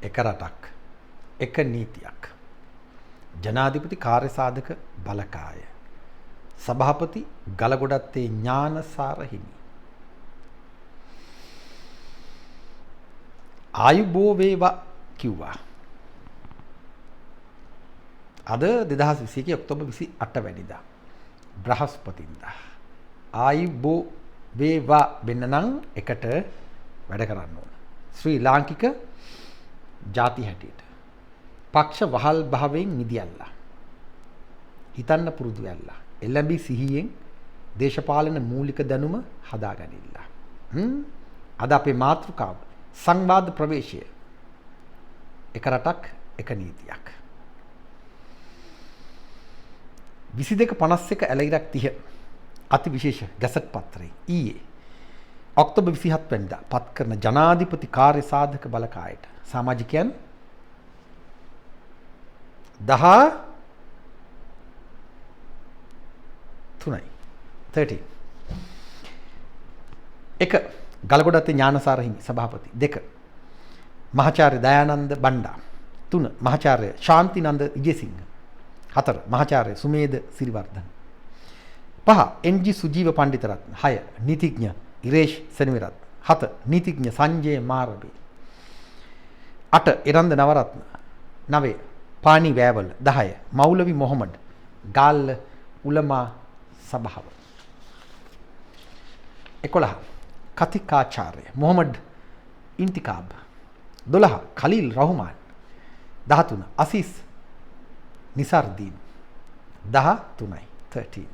එක රටක් එක නීතියක්. ජනාධිපති කාර්යසාධක බලකාය. සභාපති ගලගොඩත්තේ ඥානසාර හිමි. ආයුබෝ වේවා කිව්වා. අද 2021 ඔක්තෝබර් 28 වැනිදා බ්‍රහස්පතින්දා. ආයුබෝ වේවා වෙන්න නම් එකට වැඩ කරන්න ඕන. ශ්‍රී ලාංකික ಜಾති හැටියට පක්ෂ වහල් භාවයෙන් මිදියල්ලා. හිතන්න පුරුදු වෙලා. එළඹි සිහියෙන් දේශපාලන මූලික දැනුම හදාගනින්න. අද අපේ මාතෘකාව සංවාද ප්‍රවේශය. එක රටක් එක නීතියක්. 22:51 ඇලයිරක් 30 අති විශේෂ ගැසට් පත්‍රයේ ඊයේ ඔක්තෝබර් 27 වෙනිදා පත් කරන ජනාධිපති කාර්ය සාධක බලකායට සමාජිකයන් 13 එක ගලගොඩත්තේ ඥානසාර හිමි සභාපති. 2 මහාචාර්ය දයානන්ද බණ්ඩා. 3 මහාචාර්ය ශාන්තිනන්ද විජේසිංහ. 4 මහාචාර්ය සුමේද සිරිවර්ධන. 5 එන්.ජී. සුජීව පණ්ඩිතරත්න. 6 නීතිඥ ඉරේෂ් සෙනවිරත්න. 7 නීතිඥ සංජය මාරබේ. 8 එරන්ද නවරත්න. 9 පානි වෑවල. 10 මෞලවි මොහමඩ් ගාල්ල උලමා සභාව. 11 කතිකාචාර්ය මොහමඩ් ඉන්තිකාබ්. 12 ඛලීල් රහ්මාන්. 13 අසීස් නිසර්දීන්. 13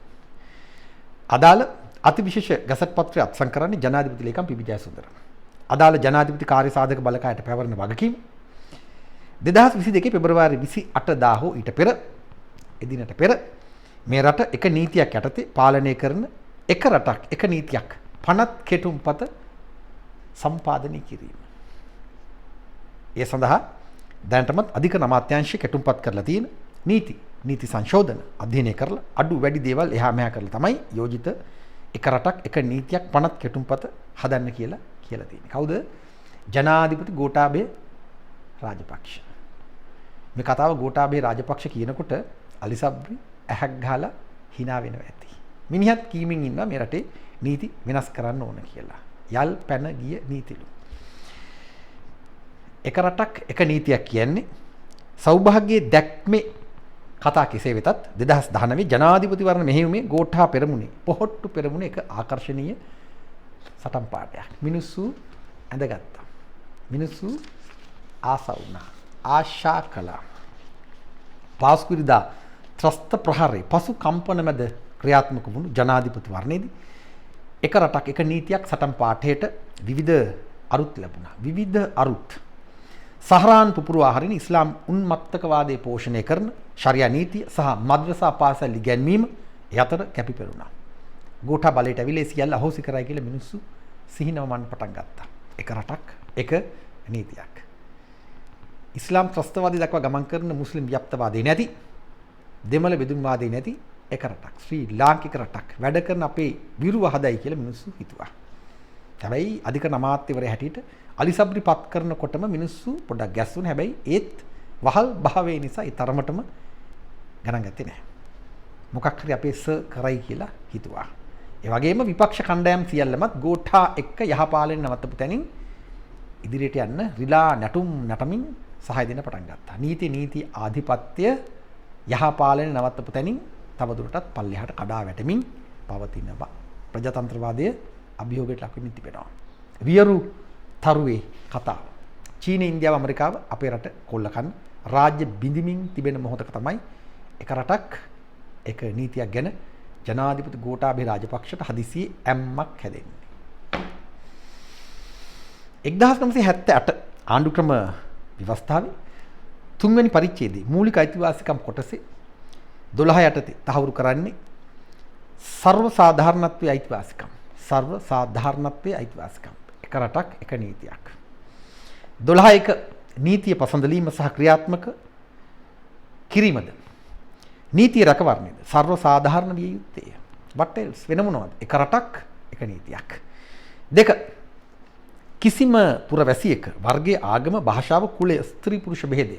අදාළ අතිවිශේෂ ගැසට් පත්‍රය අත්සන් කරන්නේ ජනාධිපති ලේකම් පී.බී. ජයසුන්දර. අදාළ ජනාධිපති කාර්යසාධක බලකායට පැවරෙන වගකීම 2022 පෙබරවාරි 28 හෝ ඊට පෙර එදිනට පෙර මේ රට එක නීතියක් යටතේ පාලනය කරන එක රටක් එක නීතියක් පනත් කෙටුම්පත සම්පාදනය කිරීම. ඒ සඳහා දැනටමත් අධිකරණ අමාත්‍යාංශය කෙටුම්පත් කරලා තියෙන නීති සංශෝධන අධ්‍යයනය කරලා අඩු වැඩි දේවල් එහා මෙහා කරලා තමයි යෝජිත එක රටක් එක නීතියක් පනත් කෙටුම්පත හදන්න කියලා තියෙන්නේ. කවුද? ජනාධිපති ගෝඨාභය රාජපක්ෂ. මේ කතාව ගෝඨාභය රාජපක්ෂ කියනකොට අලිසබ්රි ඇහක් ගහලා hina වෙනවා ඇති. මිනිහත් කීමින් ඉන්නවා මේ රටේ නීති වෙනස් කරන්න ඕන කියලා. යල් පැන ගිය නීතිලු. එක රටක් එක නීතියක් කියන්නේ සෞභාග්‍යයේ දැක්මේ කතා කෙසේ වෙතත් 2019 ජනාධිපතිවරණ මෙහෙයුමේ ගෝඨා පෙරමුණේ පොහොට්ටු පෙරමුණේ එක ආකර්ශනීය සටන් පාඨයක්. මිනිස්සු ඇඳගත්තා. මිනිස්සු ආසා වුණා. ආශා කළා. පාස්කුරිදා ත්‍රස්ත ප්‍රහාරේ පසු කම්පන මැද ක්‍රියාත්මක වුණු ජනාධිපතිවරණයේදී එක රටක් එක නීතියක් සටන් පාඨයට විවිධ අරුත් ලැබුණා. විවිධ අරුත් සහරාන් පුපුරවා හරින ඉස්ලාම් උන්මත්තකවාදයේ පෝෂණය කරන ශරියා නීතිය සහ මද්රසා පාසල් ඉගැන්වීම යතර කැපිපෙරුණා. ගෝඨා බලයට ඇවිල්ලා සියල්ල අහෝසි කරයි කියලා මිනිස්සු සිහිනවමන් පටන් ගත්තා. එක රටක් එක නීතියක්. ඉස්ලාම් ත්‍රස්තවාදී දක්වා ගමන් කරන මුස්ලිම් ව්‍යප්තවාදී නැති දෙමළ බෙදුම්වාදී නැති එක රටක්. ශ්‍රී ලාංකික රටක් වැඩ කරන අපේ විරුව හදයි කියලා මිනිස්සු හිතුවා. හැබැයි අධිකරණ අමාත්‍යවරයා හැටියට අලිසබ්රි පත් කරනකොටම මිනිස්සු පොඩ්ඩක් ගැස්සුන. හැබැයි ඒත් වහල් භාවයේ නිසා ඒ තරමටම ගණන් ගත්තේ නැහැ. මොකක් හරි අපේ කරයි කියලා හිතුවා. ඒ වගේම විපක්ෂ කණ්ඩායම් සියල්ලමත් ගෝඨා එක්ක යහපාලන නවත්තපු තැනින් ඉදිරියට යන්න රිලා නැටුම් නටමින් සහාය දෙන්න පටන් ගත්තා. නීති ආධිපත්‍ය යහපාලන නවත්තපු තැනින් තවදුරටත් පල්ලෙහාට කඩා වැටෙමින් පවතිනවා. ප්‍රජාතන්ත්‍රවාදය අභියෝගයට ලක් වෙමින් තිබෙනවා. වියරු තරුවේ කතාව. චීනය, ඉන්දියාව, ඇමරිකාව අපේ රට කොල්ලකන් රාජ්‍ය බිඳිමින් තිබෙන මොහොතක තමයි එක රටක් එක නීතියක් ගැන ජනාධිපති ගෝඨාභය රාජපක්ෂට හදිසියේ ඇම්මක් හැදෙන්නේ. 1978 ආණ්ඩුක්‍රම ව්‍යවස්ථාවේ 3 වෙනි පරිච්ඡේදයේ මූලික අයිතිවාසිකම් කොටසේ 12 යටතේ තහවුරු කරන්නේ සර්ව සාධාරණත්වයේ අයිතිවාසිකම්. සර්ව සාධාරණත්වයේ අයිතිවාසිකම්. එක රටක් එක නීතියක්. 12 එක නීතිය පසඳලීම සහ ක්‍රියාත්මක කිරීමද නීතිය රැකවරණයද සර්ව සාධාරණ විය යුත්තේ. what else වෙන මොනවද? එක රටක් එක නීතියක්. 2 කිසිම පුරවැසියෙක් වර්ගයේ ආගම භාෂාව කුලය ස්ත්‍රී පුරුෂ භේදය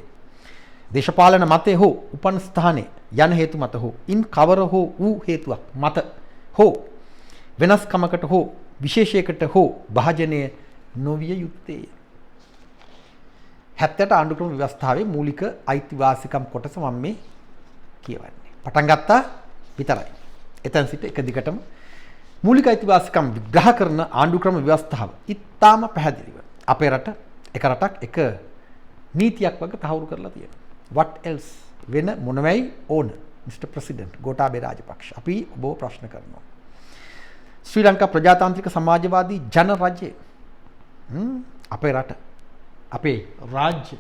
දේශපාලන මතය හෝ උපන් ස්ථානයේ යන හේතු මත හෝ ඉන් කවර හෝ වූ හේතුවක් මත හෝ වෙනස්කමකට හෝ විශේෂයකට හෝ භාජනය නොවිය යුත්තේය. 70 ආණ්ඩුක්‍රම ව්‍යවස්ථාවේ මූලික අයිතිවාසිකම් කොටස මම මේ කියවන්නේ. පටන් ගත්තා විතරයි. එතෙන් සිට එක දිගටම මූලික අයිතිවාසිකම් විග්‍රහ කරන ආණ්ඩුක්‍රම ව්‍යවස්ථාව ඉතාම පැහැදිලිව අපේ රට එක රටක් එක නීතියක් වගේ තහවුරු කරලා තියෙනවා. what else වෙන මොනවයි ඕන Mr. President ගෝඨාභය රාජපක්ෂ අපි ඔබව ප්‍රශ්න කරනවා. ශ්‍රී ලංකා ප්‍රජාතාන්ත්‍රික සමාජවාදී ජන රජය අපේ රට අපේ රාජ්‍ය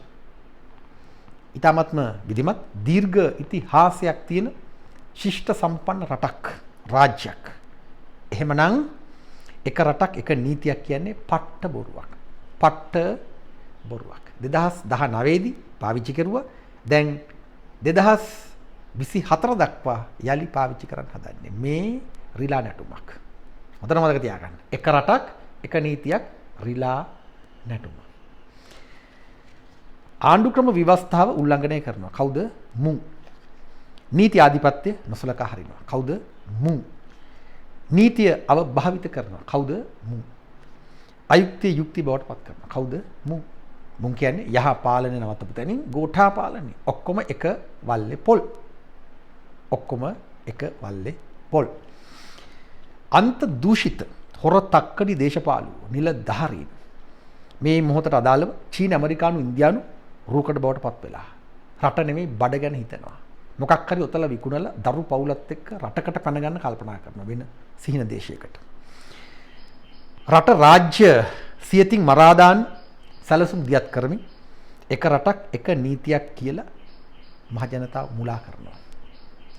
ඉතාමත්ම විධිමත් දීර්ඝ ඉතිහාසයක් තියෙන ශිෂ්ට සම්පන්න රටක් රාජ්‍යයක්. එහෙමනම් එක රටක් එක නීතියක් කියන්නේ පට්ට බොරුවක්. පට්ට බොරුවක්. 2019 දී පාවිච්චි කරුවා. දැන් 2024 දක්වා යලි පාවිච්චි කරන්න හදන්නේ මේ රිලා නැටුමක්. හොඳට මතක තියාගන්න. එක රටක් එක නීතියක් රිලා නැටුම. ආණ්ඩුක්‍රම ව්‍යවස්ථාව උල්ලංඝනය කරනවා. කවුද? මුන්. නීති ආධිපත්‍ය නොසලකා හරිනවා. කවුද? මුන්. නීතිය අවභාවිත කරනවා. කවුද? මුන්. අයුක්තිය යුක්ති බවට පත් කරනවා. කවුද? මුන්. මුන් කියන්නේ යහ පාලනය නවත්තපු තැනින් ගෝඨා පාලනය. ඔක්කොම එක වල්ලේ පොල්. ඔක්කොම එක වල්ලේ පොල්. අන්ත දූෂිත හොර තක්කඩි දේශපාලුවෝ නිලධාරීන් මේ මොහොතට අදාළව චීන ඇමරිකානු ඉන්දියානු රූකඩ බවට පත් වෙලා රට නෙමෙයි බඩ ගැන හිතනවා. මොකක් හරි ඔතල විකුණලා දරු පවුලත් එක්ක රටකට පැන ගන්න කල්පනා කරන වෙන සිහින දේශයකට. රට රාජ්‍ය සියතින් මරා දාන සැලසුම් දියත් කරමින් එක රටක් එක නීතියක් කියලා මහ ජනතාව මුලා කරනවා.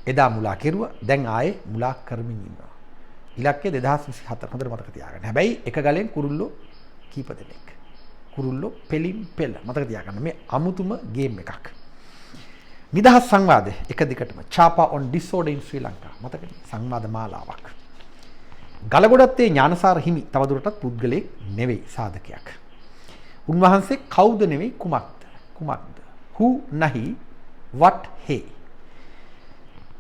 එදා මුලා කෙරුවා දැන් ආයේ මුලා කරමින් ඉන්නවා. ඉලක්කය 2024 හොඳට මතක තියාගන්න. හැබැයි එක ගලෙන් කුරුල්ලෝ කීප දෙනෙක්. කුරුල්ලෝ පෙලින් පෙළ මතක තියාගන්න. මේ අමුතුම ගේම් එකක්. නිදහස් සංවාදය එක දිගටම Chapa on disorder in Sri Lanka මතකද? සංවාද මාලාවක්. ගලගොඩත්තේ ඥානසාර හිමි තවදුරටත් පුද්ගලයෙක් නෙවෙයි සාධකයක්. උන්වහන්සේ කවුද නෙවෙයි කුමක්ද? කුමක්ද? who nahi what he.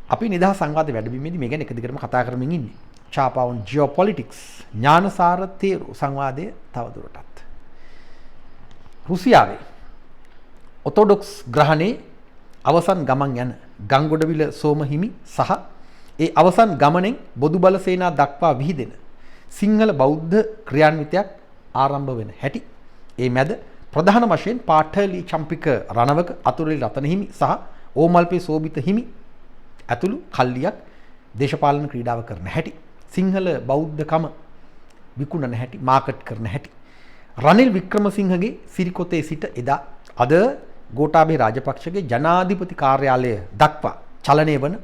අපි නිදහස් සංවාද වැඩබිමේදී මේ ගැන එක දිගටම කතා කරමින් ඉන්නේ. Chapa on geopolitics ඥානසාර තේරු සංවාදය තවදුරටත්. රුසියාවේ ඔතොඩොක්ස් ග්‍රහණේ අවසන් ගමන් යන ගංගොඩවිල සෝම හිමි සහ ඒ අවසන් ගමනෙන් බොදු බල සේනා දක්වා විහිදෙන සිංහල බෞද්ධ ක්‍රියාන්විතයක් ආරම්භ වෙන හැටි ඒ මැද ප්‍රධාන වශයෙන් පාඨලි චම්පික රණවක අතුරුලි රතන හිමි සහ ඕමල්පේ සෝබිත හිමි ඇතුළු කල්ලියක් දේශපාලන ක්‍රීඩාව කරන හැටි සිංහල බෞද්ධකම විකුණන හැටි මාකට් කරන හැටි රනිල් වික්‍රමසිංහගේ සිරිකොතේ සිට එදා අද ගෝඨාභය රාජපක්ෂගේ ජනාධිපති කාර්යාලය දක්වා චලනය වන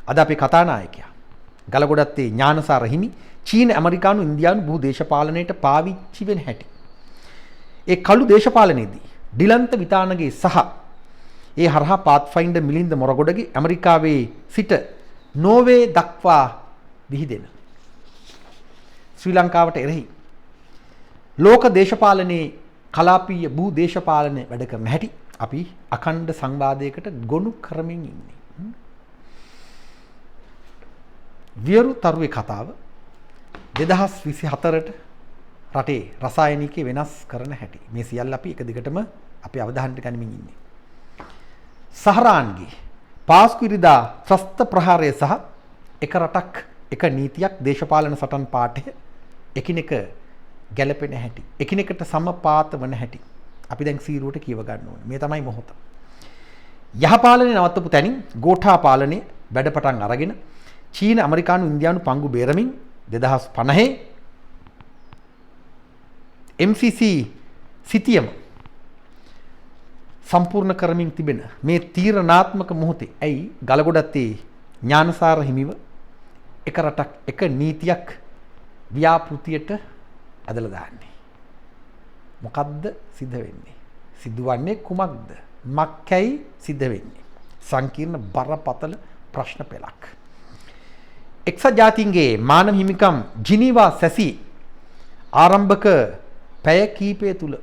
අද අපේ කතානායකයා ගලගොඩත්තේ ඥානසාර හිමි චීන ඇමරිකානු ඉන්දියානු බහු දේශපාලනයට පාවිච්චි වෙන හැටි ඒ කළු දේශපාලනයේදී ඩිලන්ත විතානගේ සහ ඒ හරහා පාත්ෆයින්ඩර් මිලින්ද මොරගොඩගේ ඇමරිකාවේ සිට නෝර්වේ දක්වා විහිදෙන ශ්‍රී ලංකාවට එරෙහි ලෝක දේශපාලනයේ කලාපීය භූ දේශපාලනය වැඩ කරන හැටි අපි අඛණ්ඩ සංවාදයකට ගොනු කරමින් ඉන්නේ. වියරු තරුවේ කතාව 2024ට රටේ රසායනිකය වෙනස් කරන හැටි. මේ සියල්ල අපි එක දිගටම අපේ අවධානයට ගනිමින් ඉන්නේ. සහරාන්ගේ පාස්කු ඉරිදා ත්‍රස්ත ප්‍රහාරය සහ එක රටක් එක නීතියක් දේශපාලන සටන් පාඨය එකිනෙක ගැලපෙන හැටි එකිනෙකට සමපාත වන හැටි අපි දැන් සීරුවට කියව ගන්න ඕනේ. මේ තමයි මොහොත. යහපාලනේ නවත්තපු තැනින් ගෝඨා පාලනේ වැඩපටන් අරගෙන චීන ඇමරිකානු ඉන්දියානු පංගු බේරමින් 2050 MCC සිතියම සම්පූර්ණ කරමින් තිබෙන මේ තීරණාත්මක මොහොතේ ඇයි ගලගොඩත්තේ ඥානසාර හිමිව එක රටක් එක නීතියක් ව්‍යාපෘතියට ඇදලා දාන්නේ. මොකද්ද සිද්ධ වෙන්නේ? සිදුවන්නේ කුමක්ද? මක්කැයි සිද්ධ වෙන්නේ? සංකීර්ණ බරපතල ප්‍රශ්න පෙළක්. එක්සත් ජාතීන්ගේ මානව හිමිකම් ජිනීවා සැසී ආරම්භක පැය කීපය තුල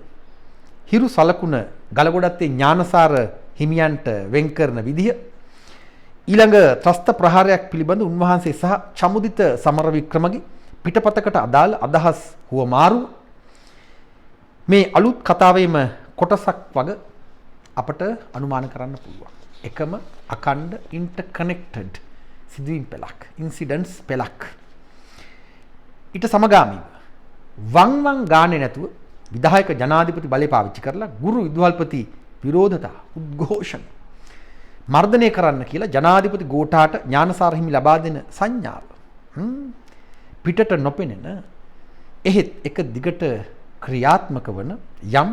හිරු සලකුණ ගලගොඩත්තේ ඥානසාර හිමියන්ට වෙන් කරන විදිය ඊළඟ ත්‍රස්ත ප්‍රහාරයක් පිළිබඳ උන්වහන්සේ සහ චමුදිත සමර වික්‍රමගේ පිටපතකට අදාළ අදහස් හුවමාරු මේ අලුත් කතාවේම කොටසක් වගේ අපට අනුමාන කරන්න පුළුවන්. එකම අකණ්ඩ ඉන්ටර්කනෙක්ටඩ් සිදුවීම් පෙළක්, ඉන්සිඩන්ට්ස් පෙළක්. ඊට සමගාමීව වං ගානේ නැතුව විධායක ජනාධිපති බලය පාවිච්චි කරලා ගුරු විදුහල්පති විරෝධතා උද්ඝෝෂණ මර්ධනය කරන්න කියලා ජනාධිපති ගෝඨාට ඥානසාර හිමි ලබා දෙන සංඥාව පිටට නොපෙනෙන එහෙත් එක දිගට ක්‍රියාත්මක වන යම්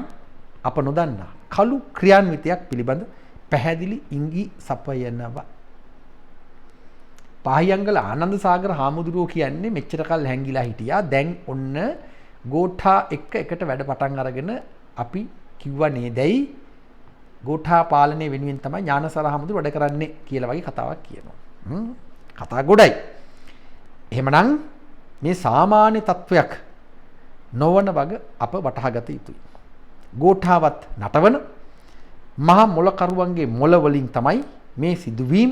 අප නොදන්නා කළු ක්‍රියාන්විතයක් පිළිබඳ පැහැදිලි ඉඟි සපයනවා. පාහියංගල ආනන්ද සාගර හාමුදුරුවෝ කියන්නේ මෙච්චර කල් හැංගිලා හිටියා. දැන් ඔන්න ගෝඨා එකට වැඩ පටන් අරගෙන අපි කිව්වා නේදයි ගෝඨා පාලනය වෙනුවෙන් තමයි ඥානසාර හාමුදුරුවෝ වැඩ කරන්නේ කියලා වගේ කතාවක් කියනවා. කතා ගොඩයි. එහෙමනම් මේ සාමාන්‍ය තත්වයක් නොවන වගේ අප වටහාගත යුතුයි. ගෝඨාවත් නටවන මහා මොලකරුවන්ගේ මොල වලින් තමයි මේ සිදුවීම්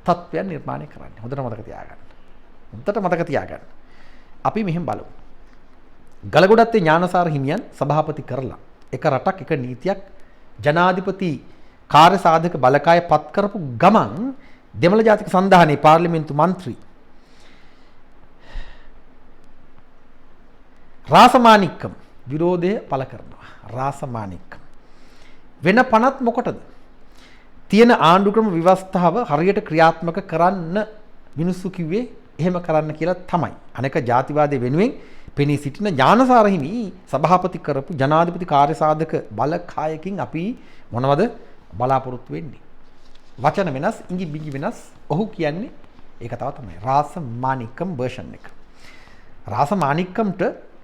තත්වයන් නිර්මාණය කරන්නේ. හොඳට මතක තියාගන්න. හොඳට මතක තියාගන්න. අපි මෙහෙම බලමු. ගලගොඩත්තේ ඥානසාර හිමියන් සභාපති කරලා එක රටක් එක නීතියක් ජනාධිපති කාර්ය සාධක බලකාය පත් කරපු ගමන් දෙමළ ජාතික සන්ධානයේ පාර්ලිමේන්තු මන්ත්‍රී රාසමානික්කම් විරෝධය පළ කරනවා. රාසමානික්කම් වෙන පනත් මොකටද? තියෙන ආණ්ඩුක්‍රම ව්‍යවස්ථාව හරියට ක්‍රියාත්මක කරන්න මිනිස්සු කිව්වේ එහෙම කරන්න කියලා තමයි. අනෙක ජාතිවාදයේ වෙනුවෙන් පෙනී සිටින ඥානසාර හිමි සභාපති කරපු ජනාධිපති කාර්ය සාධක බලකායකින් අපි මොනවද බලාපොරොත්තු වෙන්නේ? වචන වෙනස්, ඉඟි බිඟි වෙනස්. ඔහු කියන්නේ ඒක තමයි රාසමානික්කම් version එක. රාසමානික්කම්ට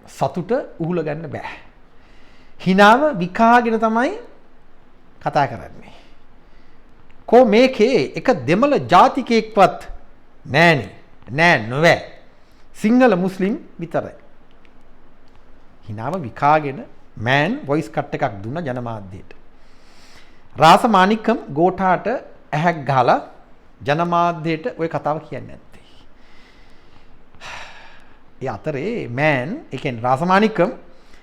සතුට උහුල ගන්න බෑ. හිනාව විකාගෙන තමයි කතා කරන්නේ. කො මේකේ එක දෙමළ ජාතිකයෙක්වත් නෑනේ. නෑ නොවෑ. සිංහල මුස්ලිම් විතරයි. හිනාව විකාගෙන මෑන් වොයිස් කට් එකක් දුන්න ජනමාධ්‍යයට. රාසමානික්කම් ගෝඨාට ඇහැක් ගහලා ජනමාධ්‍යයට ওই කතාව කියන්නේ නැත්තේ. ඒ අතරේ මෑන් ඒ කියන්නේ රාසමානික්කම්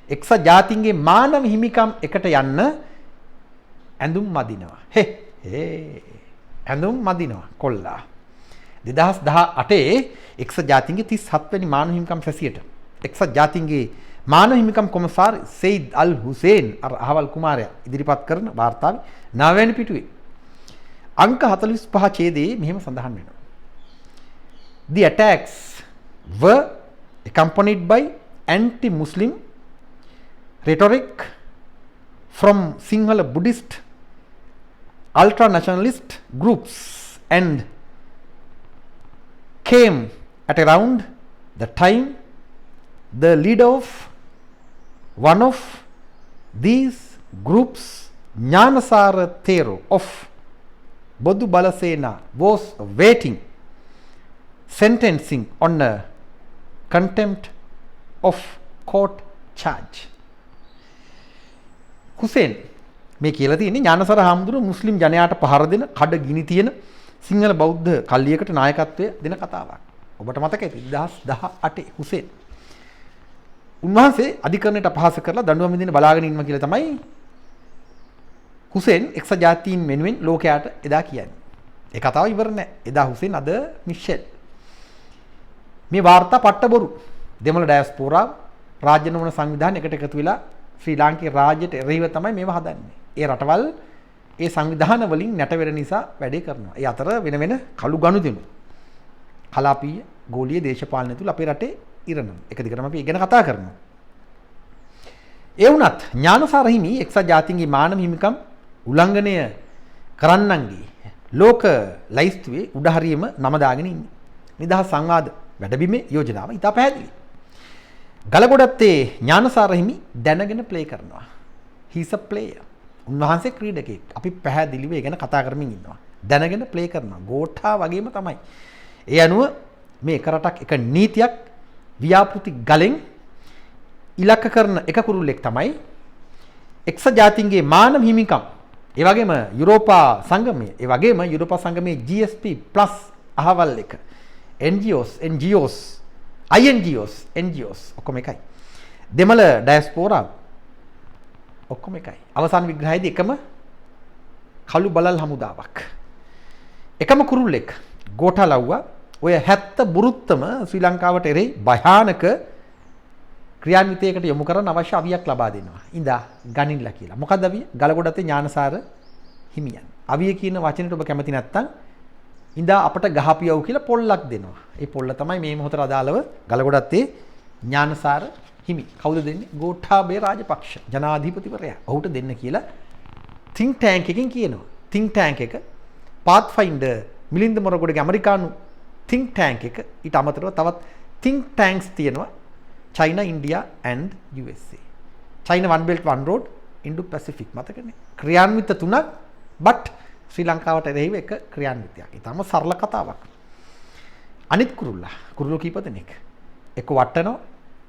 එක්සත් ජාතීන්ගේ මානව හිමිකම් එකට යන්න ඇඳුම් මදිනවා. ඇඳුම් මදිනවා කොල්ලා. 2018 එක්සත් ජාතීන්ගේ 37 වෙනි මානව හිමිකම් සැසියට එක්සත් ජාතීන්ගේ මානව හිමිකම් කොමසාර් සෙයිද් අල් හුසේන් අහවල් කුමාරයා ඉදිරිපත් කරන වාර්තාවේ 9 වෙනි පිටුවේ අංක 45 ඡේදයේ මෙහෙම සඳහන් වෙනවා. The attacks were accompanied by anti-Muslim rhetoric from Sinhala Buddhist ultra-nationalist groups and came at around the time the leader of one of these groups, Gnanasara Thero of Bodu Balasena, was awaiting sentencing on a contempt of court charge. Hussein මේ කියලා තියෙන්නේ ඥානසාර හාමුදුරුවෝ මුස්ලිම් ජනයාට පහර දෙන කඩ ගිනි තියෙන සිංහල බෞද්ධ කල්ලියකට නායකත්වය දෙන කතාවක්. ඔබට මතකයි 2018 හුසේන්. උන්වහන්සේ අධිකරණයට අපහාස කරලා දඬුවම් විඳින්න බලාගෙන ඉන්නවා කියලා තමයි හුසේන් එක්සත් ජාතීන් වෙනුවෙන් ලෝකයට එදා කියන්නේ. ඒ කතාව ඉවර නෑ. එදා හුසේන් අද මිෂෙල්. මේ වාර්තා පට්ට බොරු. දෙමළ ඩයස්පෝරා රාජ්‍ය නොවන සංවිධාන එකට එකතු වෙලා ශ්‍රී ලාංකික රාජ්‍යයට එරෙහිව තමයි මේව හදන්නේ. ඒ රටවල් ඒ සංවිධාන වලින් නැටවෙර නිසා වැඩේ කරනවා. ඒ අතර වෙන වෙන කළු ගනුදෙනු කලාපීය ගෝලීය දේශපාලනය තුල අපේ රටේ ඉරණම්. එක දිගටම අපි ඉගෙන කතා කරනවා. ඒ වුණත් ඥානසාර හිමි එක්සත් ජාතීන්ගේ මානව හිමිකම් උල්ලංඝනය කරන්නන්ගේ ලෝක ලයිස්තුවේ උඩ හරියම නම දාගෙන ඉන්නේ. නිදහස් සංවාද වැඩබිමේ යෝජනාව ඉතා පැහැදිලි. ගලගොඩත්තේ ඥානසාර හිමි දැනගෙන ප්ලේ කරනවා. he's a player. උන්වහන්සේ ක්‍රීඩකයෙක්. අපි පැහැදිලිව ඒ ගැන කතා කරමින් ඉන්නවා. දැනගෙන ප්ලේ කරනවා. ගෝඨා වගේම තමයි. ඒ අනුව මේ එක රටක් එක නීතියක් ව්‍යාපෘති ගලෙන් ඉලක්ක කරන එක කුරුල්ලෙක් තමයි එක්සත් ජාතීන්ගේ මානව හිමිකම්. ඒ වගේම යුරෝපා සංගමයේ, ඒ වගේම යුරෝපා සංගමයේ GSP+ අහවල් එක. NGOs ඔක්කොම එකයි. දෙමළ ඩයස්පෝරා ඔක්කොම එකයි. අවසාන විග්‍රහයේදී එකම කළු බලල් හමුදාවක්. එකම කුරුල්ලෙක් ගෝඨාලව්වා ඔය 70 බුරුත්තම ශ්‍රී ලංකාවට එරෙහි භයානක ක්‍රියාන්විතයකට යොමු කරන්න අවශ්‍ය අවියක් ලබා දෙනවා. ඉඳා ගනින්නලා කියලා. මොකද්ද අවිය? ගලගොඩතේ ඥානසාර හිමියන්. අවිය කියන වචනෙට ඔබ කැමති නැත්නම් ඉඳා අපට ගහපියව් කියලා පොල්ලක් දෙනවා. ඒ පොල්ල තමයි මේ මොහොතට අදාළව ගලගොඩත්තේ ඥානසාර හිමි. කවුද දෙන්නේ? ගෝඨාභය රාජපක්ෂ ජනාධිපතිවරයා. ඔහුට දෙන්න කියලා think tank එකකින් කියනවා. think tank එක Pathfinder මිලින්ද මොරගොඩගේ ඇමරිකානු think tank එක ඊට අමතරව තවත් think tanks තියෙනවා. China, India and USA. China One Belt One Road, Indo-Pacific මතකනේ. ක්‍රියාන්විත තුනක් but ශ්‍රී ලංකාවට එරෙහිව එක ක්‍රියාන්විතයක්. ඊටම සරල කතාවක්. අනිත් කුරුල්ලෝ කීප දෙනෙක්. එක්ක වටනවා,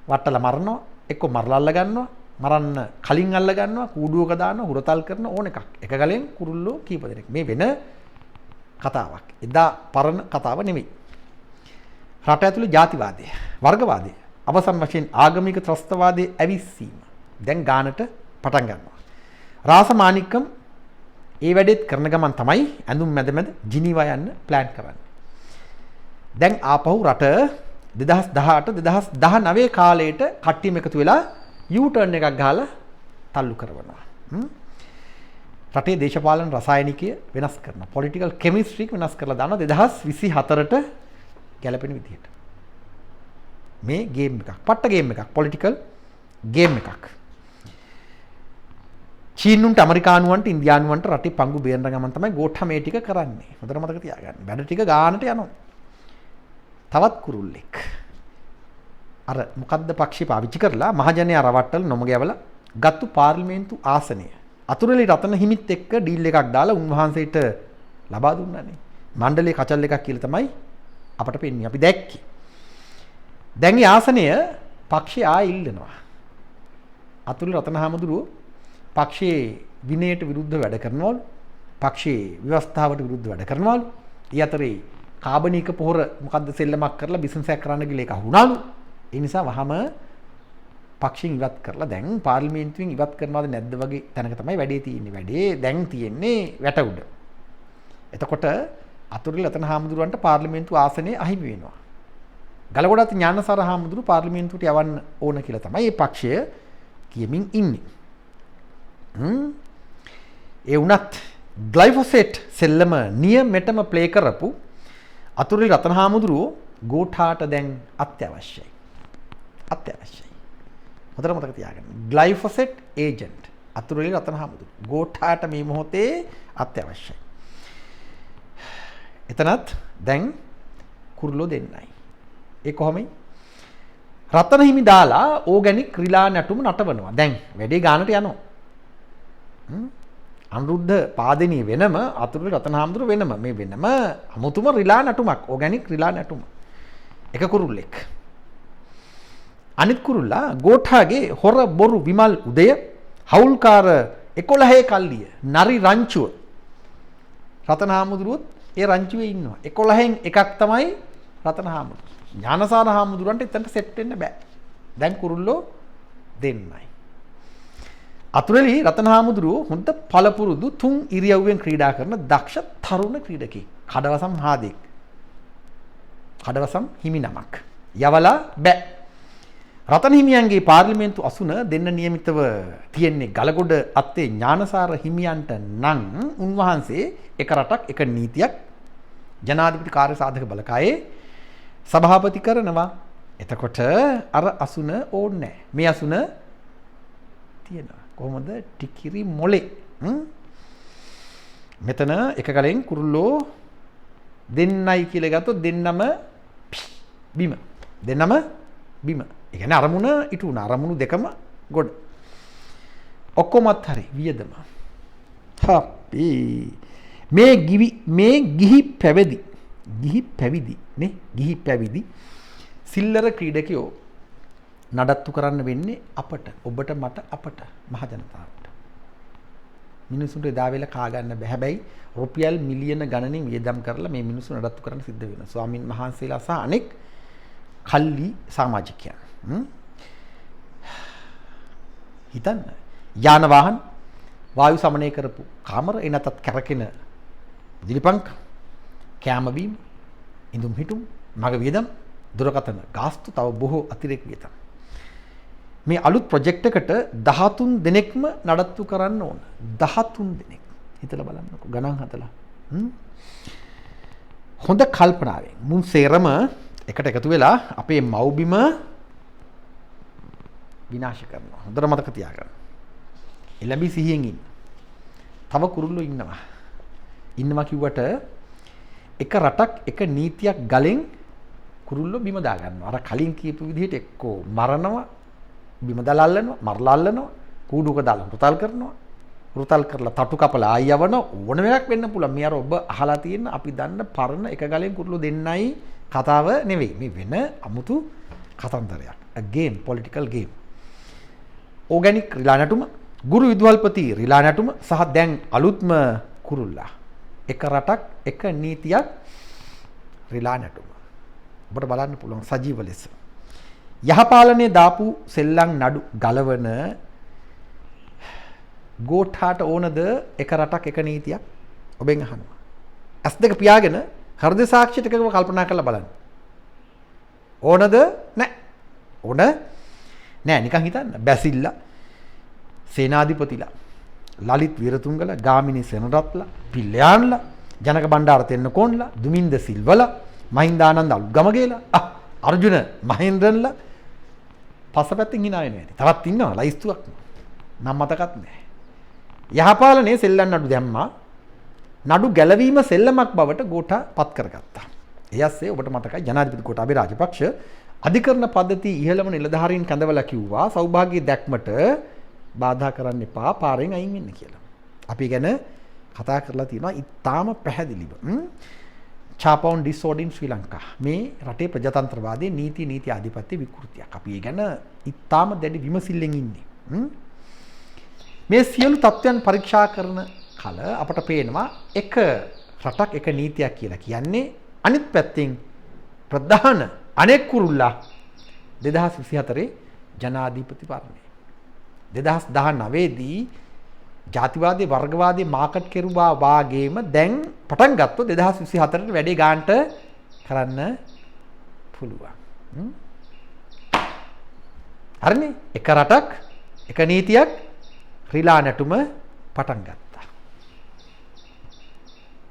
වටලා මරනවා, එක්ක මරලා අල්ල ගන්නවා, මරන්න කලින් අල්ල ගන්නවා, කූඩුවක දානවා, හුරතල් කරන ඕන එකක්. එක ගලෙන් කුරුල්ලෝ කීප දෙනෙක්. මේ වෙන කතාවක්. එදා පරණ කතාව නෙමෙයි. රට ඇතුළේ ජාතිවාදය, වර්ගවාදය, අවසන් වශයෙන් ආගමික ත්‍රස්තවාදයේ ඇවිස්සීම දැන් ගානට පටන් ගන්නවා. රාසමානික්කම් ඒ වැඩේත් කරන ගමන් තමයි ඇඳුම් මැද ජිනීවා යන්න ප්ලෑන් කරන්නේ. දැන් ආපහු රට 2018 2019 කාලයට කට්ටියම එකතු වෙලා U-turn එකක් ගහලා තල්ලු කරනවා. රටේ දේශපාලන රසායනිකය වෙනස් කරනවා. පොලිටිකල් කෙමිස්ට්‍රි වෙනස් කරලා දානවා 2024ට ගැලපෙන විදිහට. මේ ගේම් එකක්. පට්ට ගේම් එකක්. පොලිටිකල් ගේම් එකක්. චීනුන්ට ඇමරිකානුවන්ට ඉන්දියානුවන්ට රටේ පංගු බේරන ගමන් තමයි ගෝඨා මේ ටික කරන්නේ. හොඳට මතක තියාගන්න. වැඩ ටික ගානට යනවා. තවත් කුරුල්ලෙක්. අර මොකද්ද පක්ෂේ පාවිච්චි කරලා මහජනයා රවට්ටල නොමගයවලා ගත්තු පාර්ලිමේන්තු ආසනය. අතුරුලි රතන හිමිත් එක්ක ඩීල් එකක් දාලා උන්වහන්සේට ලබා දුන්නානේ. මණ්ඩලයේ කචල් එකක් කියලා තමයි අපට පෙන්නේ. අපි දැක්කේ. දැන් මේ ආසනය පක්ෂය ආයෙ ඉල්ලනවා. අතුරුලි රතන හාමුදුරුවෝ පක්ෂයේ විනයට විරුද්ධව වැඩ කරනවලු. පක්ෂයේ ව්‍යවස්ථාවට විරුද්ධව වැඩ කරනවලු. ඊ අතරේ කාබනික පොහොර මොකද්ද සෙල්ලමක් කරලා බිස්නස් එකක් කරන්න ගිහලා ඒක අහුණාලු. ඒ නිසා වහම පක්ෂයෙන් ඉවත් කරලා දැන් පාර්ලිමේන්තුවෙන් ඉවත් කරනවද නැද්ද වගේ තැනක තමයි වැඩේ තියෙන්නේ. වැඩේ දැන් තියෙන්නේ වැට උඩ. එතකොට අතුරුලි රතන හාමුදුරුවන්ට පාර්ලිමේන්තු ආසනය අහිමි වෙනවා. ගලගොඩත් ඥානසාර හාමුදුරුවෝ පාර්ලිමේන්තුවට යවන්න ඕන කියලා තමයි මේ පක්ෂය කියමින් ඉන්නේ. ඒ වුණත් ග්ලයිෆොසේට් සෙල්ලම නියමෙටම ප්ලේ කරපු අතුරුලි රතන හාමුදුරුවෝ ගෝඨාට දැන් අත්‍යවශ්‍යයි. හොඳට මතක තියාගන්න. ග්ලයිෆොසේට් ඒජන්ට් අතුරුලි රතන හාමුදුරුවෝ ගෝඨාට මේ මොහොතේ අත්‍යවශ්‍යයි. එතනත් දැන් කුරුල්ලෝ දෙන්නයි. ඒ කොහොමයි? රතන හිමි දාලා ඕගැනික් රිලා නැටුම නටවනවා. දැන් වැඩේ ගානට යනවා. අනුරුද්ධ පාදිනිය වෙනම අතුරුලි රතන හාමුදුරුවෝ වෙනම මේ වෙනම අමුතුම රිලා නැටුමක් ඕගැනික් රිලා නැටුම. එක කුරුල්ලෙක්. අනිත් කුරුල්ලා ගෝඨාගේ හොර බොරු විමල් උදය හවුල්කාර 11 කල්ලිය නරි රංචුව රතන හාමුදුරුවොත් ඒ රංචුවේ ඉන්නවා. 11න් එකක් තමයි රතන හාමුදුරුවෝ. ඥානසාර හාමුදුරන්ට එතනට සෙට් වෙන්න බෑ. දැන් කුරුල්ලෝ දෙන්නයි. අතුරුලි රතන හාමුදුරුවෝ හොඳ පළපුරුදු 3 ඉරියව්වෙන් ක්‍රීඩා කරන දක්ෂ තරුණ ක්‍රීඩකෙක්. කඩවසම් හාදෙක්. කඩවසම් හිමි නමක්. යවලා බෑ. රතන හිමියන්ගේ පාර්ලිමේන්තු අසුන දෙන්න නියමිතව තියෙන්නේ ගලගොඩ අත්තේ ඥානසාර හිමියන්ට නම් උන්වහන්සේ එක රටක් එක නීතියක් ජනාධිපති කාර්ය සාධක බලකායේ සභාපති කරනවා. එතකොට අර අසුන ඕනේ නැහැ. මේ අසුන තියෙනවා. කොහොමද? ටිකිරි මොලේ. මෙතන එක ගලෙන් කුරුල්ලෝ දෙන්නයි කියලා ගත්තොත් දෙන්නම බිම. දෙන්නම බිම. ඒ කියන්නේ අරමුණ ඉටු වුණා. අරමුණු දෙකම ගොඩ. ඔක්කොමත් හරි වියදම. හප්පි. මේ ගිහි පැවිදි නේ ගිහි පැවිදි සිල්ලර ක්‍රීඩකයෝ නඩත්තු කරන්න වෙන්නේ අපට, ඔබට, මට, අපට, මහ ජනතාවට. මිනිසුන්ට එදා වෙලා කා ගන්න බෑ. හැබැයි රුපියල් මිලියන ගණනින් වියදම් කරලා මේ මිනිස්සු නඩත්තු කරන්න සිද්ධ වෙනවා. ස්වාමින් වහන්සේලා සහ අනෙක් කල්ලි සමාජිකයන්. හිතන්න. යාන වාහන වායු සමනය කරපු කාමර එනතත් කැරකෙන දිලිපංක කැම බීම ඉඳුම් හිටුම් මග වියදම් දුරකථන ගාස්තු තව බොහෝ අතිරේක වියදම්. මේ අලුත් ප්‍රොජෙක්ට් එකට 13 දෙනෙක්ම නඩත්තු කරන්න ඕන. 13 දෙනෙක්. හිතලා බලන්නකෝ ගණන් හදලා. හොඳ කල්පනාවෙන් මුන් සේරම එකට එකතු වෙලා අපේ මව්බිම විනාශ කරනවා. හොඳට මතක තියාගන්න. එළඹි සිහියෙන් ඉන්න. තව කුරුල්ලෝ ඉන්නවා. ඉන්නවා කිව්වට එක රටක් එක නීතියක් ගලෙන් කුරුල්ලෝ බිම දා ගන්නවා. අර කලින් කියපු විදිහට එක්කෝ මරනවා, බිම දාලා අල්ලනවා, මරලා අල්ලනවා, කූඩුක දාලා රුතල් කරනවා. රුතල් කරලා තටු කපලා ආයි යවන ඕන වෙලක් වෙන්න පුළුවන්. මේ අර ඔබ අහලා තියෙන අපි දන්න පරණ එක ගලෙන් කුරුල්ලෝ දෙන්නයි කතාව නෙවෙයි. මේ වෙන අමුතු කතන්දරයක්. A game, political game. Organic රිලා නැටුම, ගුරු විදුහල්පති රිලා නැටුම සහ දැන් අලුත්ම කුරුල්ලා. එක රටක් එක නීතියක් රිලා නැටුම. ඔබට බලන්න පුළුවන් සජීව ලෙස. යහපාලනයේ දාපු සෙල්ලම් නඩු ගලවන ගෝඨාට ඕනද එක රටක් එක නීතියක්? ඔබෙන් අහනවා. ඇස් දෙක පියාගෙන හෘද සාක්ෂියට එකව කල්පනා කරලා බලන්න. ඕනද? නැහැ. ඕන නෑ නිකන් හිතන්න. බැසිල්ලා, සේනාධිපතිලා, ලලිත් වීරතුංගලා, ගාමිණී සෙනරත්ලා, පිල්ලයාන්ලා, ජනක බණ්ඩාර තෙන්නකෝන්ලා, දුමින්ද සිල්වලා, මහින්දානන්ද අලුත්ගමගේලා, අර්ජුන මහේන්ද්‍රන්ලා පස්සපැත්තෙන් hina වෙනවා ඇති. තවත් ඉන්නවා ලයිස්තුවක්. නම් මතකත් නෑ. යහපාලනයේ සෙල්ලම් නඩු දැම්මා. නඩු ගැලවීම සෙල්ලමක් බවට ගෝඨා පත් කරගත්තා. එයස්සේ ඔබට මතකයි ජනාධිපති ගෝඨාභය රාජපක්ෂ අධිකරණ පද්ධති ඉහළම නිලධාරීන් කැඳවලා කිව්වා සෞභාග්‍ය දැක්මට බාධා කරන්න එපා, පාරෙන් අයින් වෙන්න කියලා. අපි ගැන කතා කරලා තියෙනවා ඉතාම පැහැදිලිව. චාපවුන් ඩිසෝඩර් ඉන් ශ්‍රී ලංකා. මේ රටේ ප්‍රජාතන්ත්‍රවාදයේ නීති ආධිපත්‍ය විකෘතියක්. අපි ඒ ගැන ඉතාම දැඩි විමසිල්ලෙන් ඉන්නේ. මේ සියලු තත්ත්වයන් පරීක්ෂා කරන කල අපට පේනවා එක රටක් එක නීතියක් කියලා කියන්නේ අනිත් පැත්තෙන් ප්‍රධාන අනෙක් කුරුල්ලා 2024 ජනාධිපති පරණය. 2019 දී ජාතිවාදී වර්ගවාදී මාකට් කෙරුවා වාගේම දැන් පටන් ගත්තොත් 2024ට වැඩේ ගන්නට කරන්න පුළුවන්. හරිනේ? එක රටක් එක නීතියක් රිලා නැටුම පටන් ගත්තා.